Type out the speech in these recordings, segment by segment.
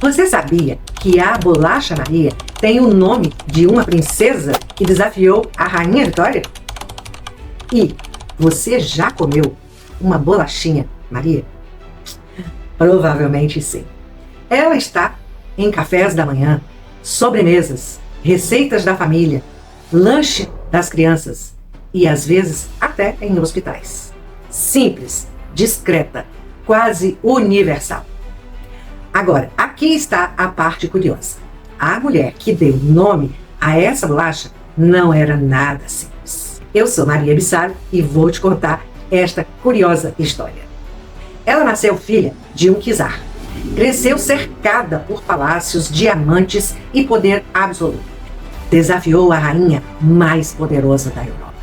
Você sabia que a bolacha Maria tem o nome de uma princesa que desafiou a Rainha Vitória? E você já comeu uma bolachinha Maria? Provavelmente sim. Ela está em cafés da manhã, sobremesas, receitas da família, lanche das crianças e às vezes até em hospitais. Simples, discreta, quase universal. Agora, aqui está a parte curiosa. A mulher que deu nome a essa bolacha não era nada simples. Eu sou Maria Bissaro e vou te contar esta curiosa história. Ela nasceu filha de um czar. Cresceu cercada por palácios, diamantes e poder absoluto. Desafiou a rainha mais poderosa da Europa.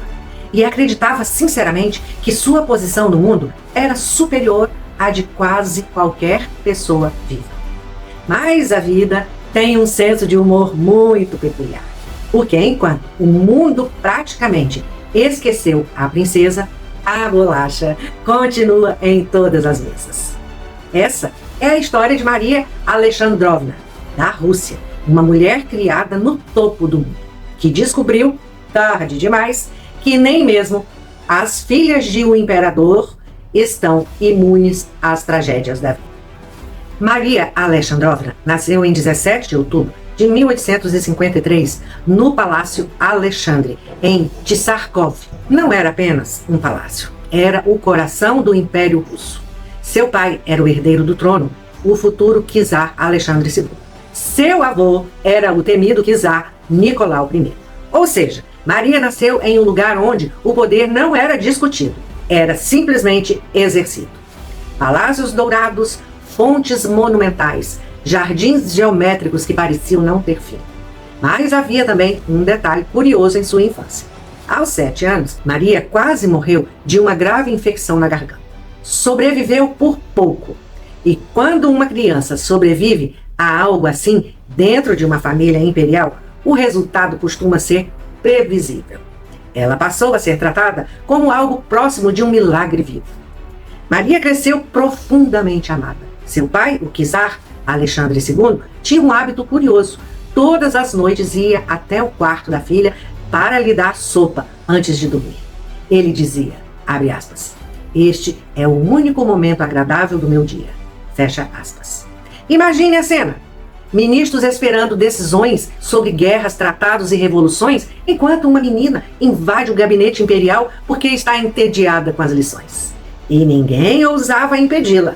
E acreditava sinceramente que sua posição no mundo era superior à de quase qualquer pessoa viva. Mas a vida tem um senso de humor muito peculiar. Porque enquanto o mundo praticamente esqueceu a princesa, a bolacha continua em todas as mesas. Essa é a história de Maria Alexandrovna, da Rússia, uma mulher criada no topo do mundo, que descobriu, tarde demais, que nem mesmo as filhas de um imperador estão imunes às tragédias da vida. Maria Alexandrovna nasceu em 17 de outubro de 1853, no Palácio Alexandre, em Tsarkov. Não era apenas um palácio, era o coração do Império Russo. Seu pai era o herdeiro do trono, o futuro czar Alexandre II. Seu avô era o temido czar Nicolau I. Ou seja, Maria nasceu em um lugar onde o poder não era discutido, era simplesmente exercido. Palácios dourados, fontes monumentais, jardins geométricos que pareciam não ter fim. Mas havia também um detalhe curioso em sua infância. Aos 7 anos, Maria quase morreu de uma grave infecção na garganta. Sobreviveu por pouco. E quando uma criança sobrevive a algo assim dentro de uma família imperial, o resultado costuma ser previsível. Ela passou a ser tratada como algo próximo de um milagre vivo. Maria cresceu profundamente amada. Seu pai, o czar Alexandre II, tinha um hábito curioso. Todas as noites ia até o quarto da filha para lhe dar sopa antes de dormir. Ele dizia, abre aspas, este é o único momento agradável do meu dia. Fecha aspas. Imagine a cena. Ministros esperando decisões sobre guerras, tratados e revoluções, enquanto uma menina invade o gabinete imperial porque está entediada com as lições. E ninguém ousava impedi-la.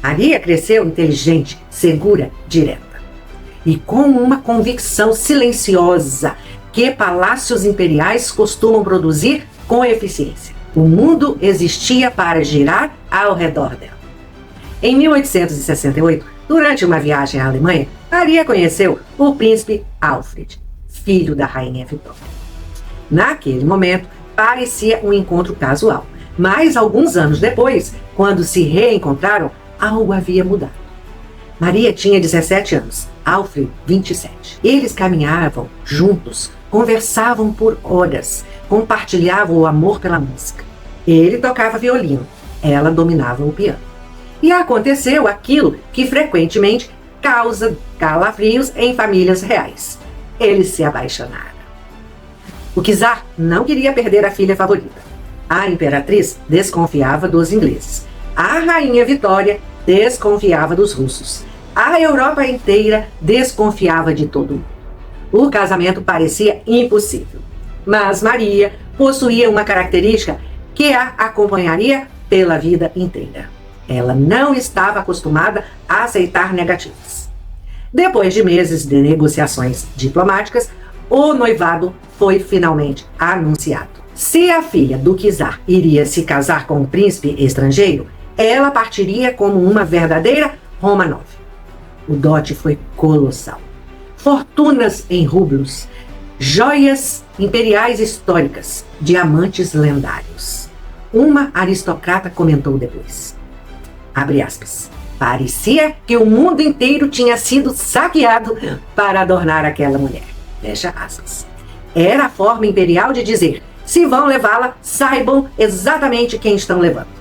Maria cresceu inteligente, segura, direta. E com uma convicção silenciosa que palácios imperiais costumam produzir com eficiência. O mundo existia para girar ao redor dela. Em 1868, durante uma viagem à Alemanha, Maria conheceu o príncipe Alfred, filho da rainha Vitória. Naquele momento, parecia um encontro casual, mas alguns anos depois, quando se reencontraram, algo havia mudado. Maria tinha 17 anos, Alfred 27. Eles caminhavam juntos, conversavam por horas, compartilhavam o amor pela música. Ele tocava violino, ela dominava o piano. E aconteceu aquilo que frequentemente causa calafrios em famílias reais. Eles se apaixonaram. O czar não queria perder a filha favorita. A imperatriz desconfiava dos ingleses. A rainha Vitória desconfiava dos russos. A Europa inteira desconfiava de todo mundo. O casamento parecia impossível. Mas Maria possuía uma característica que a acompanharia pela vida inteira. Ela não estava acostumada a aceitar negativas. Depois de meses de negociações diplomáticas, o noivado foi finalmente anunciado. Se a filha do czar iria se casar com um príncipe estrangeiro, ela partiria como uma verdadeira Romanov. O dote foi colossal. Fortunas em rublos, joias imperiais históricas, diamantes lendários. Uma aristocrata comentou depois, abre aspas, parecia que o mundo inteiro tinha sido saqueado para adornar aquela mulher. Fecha aspas. Era a forma imperial de dizer, se vão levá-la, saibam exatamente quem estão levando.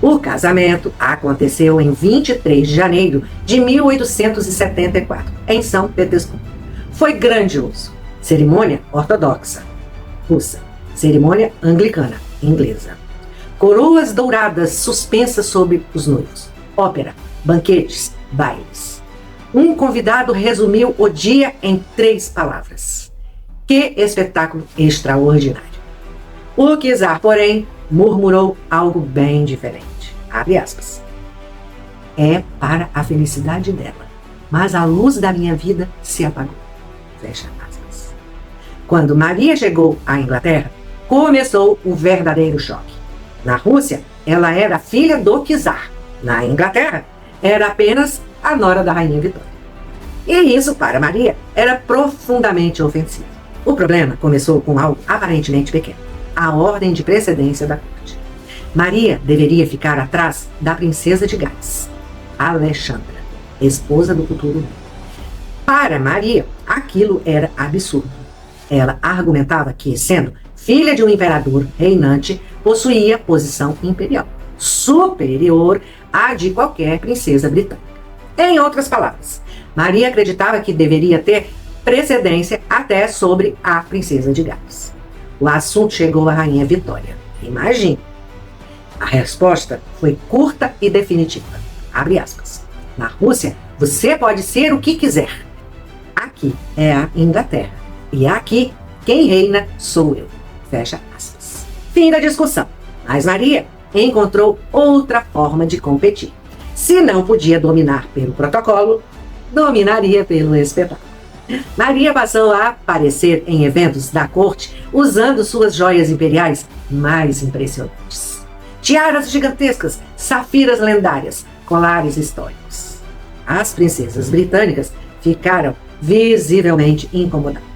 O casamento aconteceu em 23 de janeiro de 1874, em São Petersburgo. Foi grandioso. Cerimônia ortodoxa, russa. Cerimônia anglicana, inglesa. Coroas douradas suspensas sobre os noivos. Ópera, banquetes, bailes. Um convidado resumiu o dia em 3 palavras. Que espetáculo extraordinário! O czar, porém, murmurou algo bem diferente. Abre aspas. É para a felicidade dela, mas a luz da minha vida se apagou. Fecha aspas. Quando Maria chegou à Inglaterra, começou o verdadeiro choque. Na Rússia, ela era filha do czar. Na Inglaterra, era apenas a nora da rainha Vitória. E isso, para Maria, era profundamente ofensivo. O problema começou com algo aparentemente pequeno: a ordem de precedência da corte. Maria deveria ficar atrás da princesa de Gales, Alexandra, esposa do futuro rei. Para Maria, aquilo era absurdo. Ela argumentava que, sendo filha de um imperador reinante, possuía posição imperial, superior à de qualquer princesa britânica. Em outras palavras, Maria acreditava que deveria ter precedência até sobre a princesa de Gales. O assunto chegou à rainha Vitória. Imagine. A resposta foi curta e definitiva. Abre aspas. Na Rússia, você pode ser o que quiser. Aqui é a Inglaterra. E aqui, quem reina sou eu. Fecha aspas. Fim da discussão. Mas Maria encontrou outra forma de competir. Se não podia dominar pelo protocolo, dominaria pelo espetáculo. Maria passou a aparecer em eventos da corte usando suas joias imperiais mais impressionantes. Tiaras gigantescas, safiras lendárias, colares históricos. As princesas britânicas ficaram visivelmente incomodadas.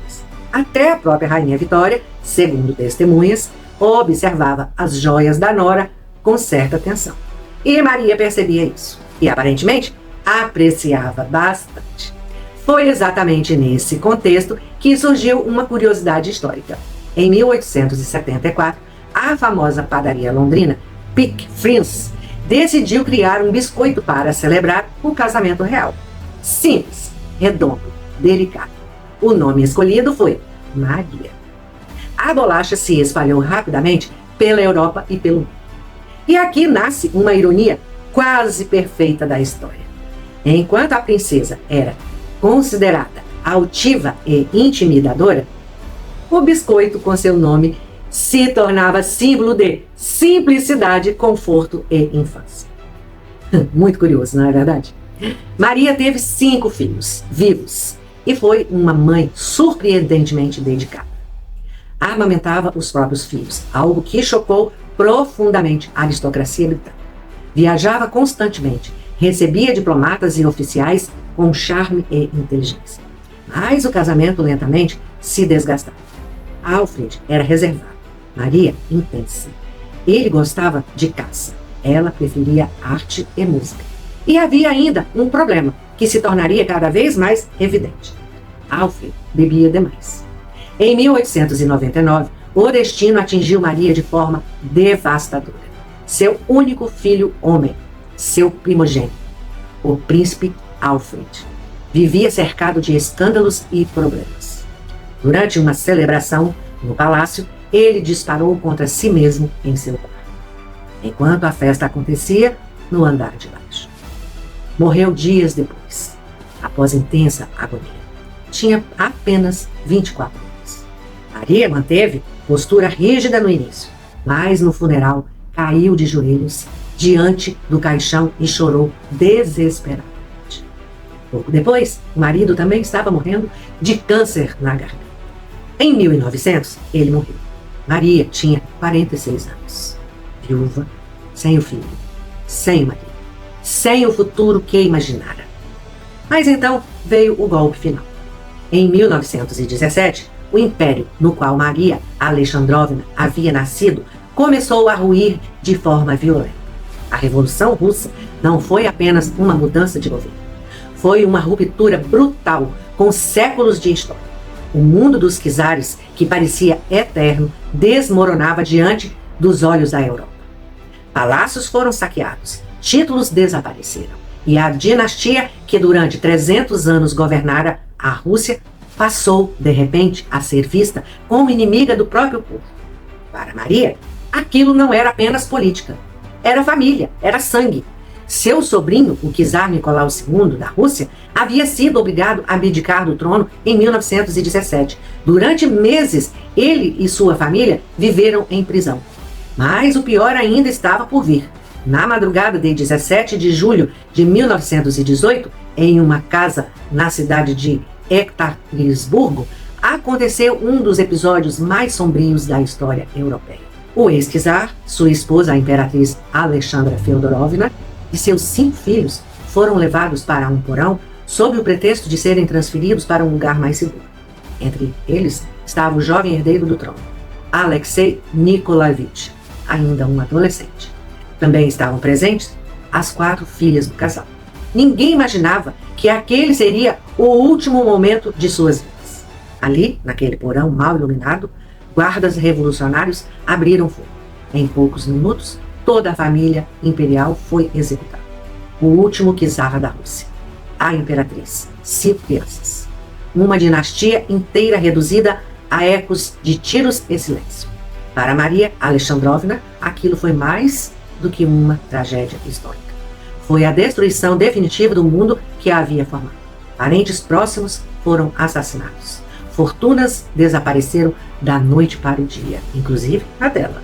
Até a própria rainha Vitória, segundo testemunhas, observava as joias da nora com certa atenção. E Maria percebia isso e, aparentemente, apreciava bastante. Foi exatamente nesse contexto que surgiu uma curiosidade histórica. Em 1874, a famosa padaria londrina Pickford's decidiu criar um biscoito para celebrar o casamento real. Simples, redondo, delicado. O nome escolhido foi Maria. A bolacha se espalhou rapidamente pela Europa e pelo mundo. E aqui nasce uma ironia quase perfeita da história. Enquanto a princesa era considerada altiva e intimidadora, o biscoito com seu nome se tornava símbolo de simplicidade, conforto e infância. Muito curioso, não é verdade? Maria teve 5 filhos vivos e foi uma mãe surpreendentemente dedicada. Amamentava os próprios filhos, algo que chocou profundamente a aristocracia britânica. Viajava constantemente, recebia diplomatas e oficiais com charme e inteligência. Mas o casamento lentamente se desgastava. Alfred era reservado, Maria intensa. Ele gostava de caça, ela preferia arte e música. E havia ainda um problema que se tornaria cada vez mais evidente. Alfred bebia demais. Em 1899, o destino atingiu Maria de forma devastadora. Seu único filho homem, seu primogênito, o príncipe Alfred, vivia cercado de escândalos e problemas. Durante uma celebração no palácio, ele disparou contra si mesmo em seu quarto, enquanto a festa acontecia no andar de baixo. Morreu dias depois, após intensa agonia. Tinha apenas 24 anos. Maria manteve postura rígida no início, mas no funeral caiu de joelhos diante do caixão e chorou desesperadamente. Pouco depois, o marido também estava morrendo de câncer na garganta. Em 1900, ele morreu. Maria tinha 46 anos. Viúva, sem o filho, sem o marido, sem o futuro que imaginara. Mas então veio o golpe final. Em 1917, o império no qual Maria Alexandrovna havia nascido começou a ruir de forma violenta. A Revolução Russa não foi apenas uma mudança de governo. Foi uma ruptura brutal com séculos de história. O mundo dos czares, que parecia eterno, desmoronava diante dos olhos da Europa. Palácios foram saqueados, títulos desapareceram, e a dinastia que durante 300 anos governara a Rússia passou, de repente, a ser vista como inimiga do próprio povo. Para Maria, aquilo não era apenas política. Era família, era sangue. Seu sobrinho, o czar Nicolau II da Rússia, havia sido obrigado a abdicar do trono em 1917. Durante meses, ele e sua família viveram em prisão. Mas o pior ainda estava por vir. Na madrugada de 17 de julho de 1918, em uma casa na cidade de Ekaterisburgo, aconteceu um dos episódios mais sombrios da história europeia. O ex-czar, sua esposa, a imperatriz Alexandra Feodorovna, e seus 5 filhos foram levados para um porão sob o pretexto de serem transferidos para um lugar mais seguro. Entre eles estava o jovem herdeiro do trono, Alexei Nikolaevich, ainda um adolescente. Também estavam presentes as 4 filhas do casal. Ninguém imaginava que aquele seria o último momento de suas vidas. Ali, naquele porão mal iluminado, guardas revolucionários abriram fogo. Em poucos minutos, toda a família imperial foi executada. O último czar da Rússia, a imperatriz, 5 crianças. Uma dinastia inteira reduzida a ecos de tiros e silêncio. Para Maria Alexandrovna, aquilo foi mais do que uma tragédia histórica. Foi a destruição definitiva do mundo que a havia formado. Parentes próximos foram assassinados. Fortunas desapareceram da noite para o dia, inclusive a dela.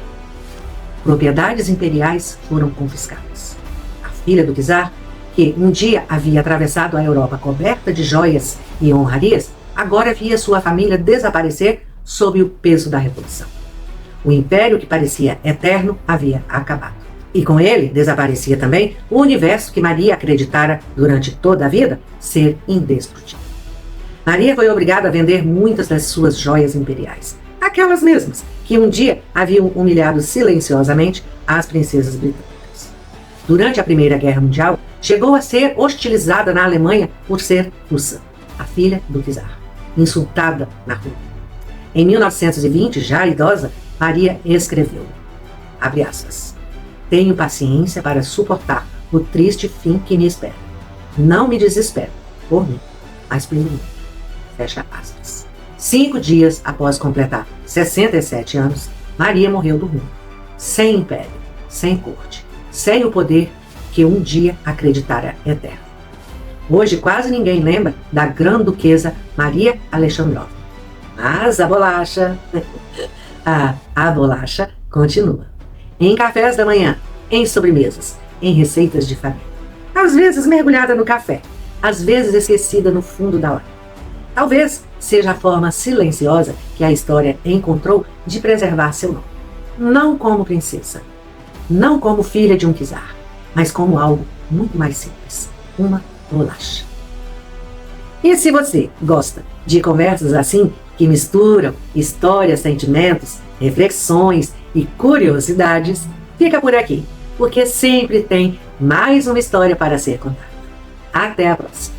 Propriedades imperiais foram confiscadas. A filha do czar, que um dia havia atravessado a Europa coberta de joias e honrarias, agora via sua família desaparecer sob o peso da revolução. O império que parecia eterno havia acabado. E com ele desaparecia também o universo que Maria acreditara durante toda a vida ser indestrutível. Maria foi obrigada a vender muitas das suas joias imperiais, aquelas mesmas que um dia haviam humilhado silenciosamente as princesas britânicas. Durante a Primeira Guerra Mundial, chegou a ser hostilizada na Alemanha por ser russa, a filha do czar, insultada na rua. Em 1920, já idosa, Maria escreveu, abre aspas, tenho paciência para suportar o triste fim que me espera. Não me desespero por mim, mas pelo mundo. Fecha aspas. 5 dias após completar 67 anos, Maria morreu do mundo. Sem império, sem corte, sem o poder que um dia acreditara eterno. Hoje quase ninguém lembra da grã-duquesa Maria Alexandrovna. Mas a bolacha, a bolacha continua. Em cafés da manhã, em sobremesas, em receitas de família. Às vezes mergulhada no café, às vezes esquecida no fundo da lata. Talvez seja a forma silenciosa que a história encontrou de preservar seu nome. Não como princesa, não como filha de um czar, mas como algo muito mais simples, uma bolacha. E se você gosta de conversas assim, que misturam histórias, sentimentos, reflexões e curiosidades, fica por aqui, porque sempre tem mais uma história para ser contada. Até a próxima!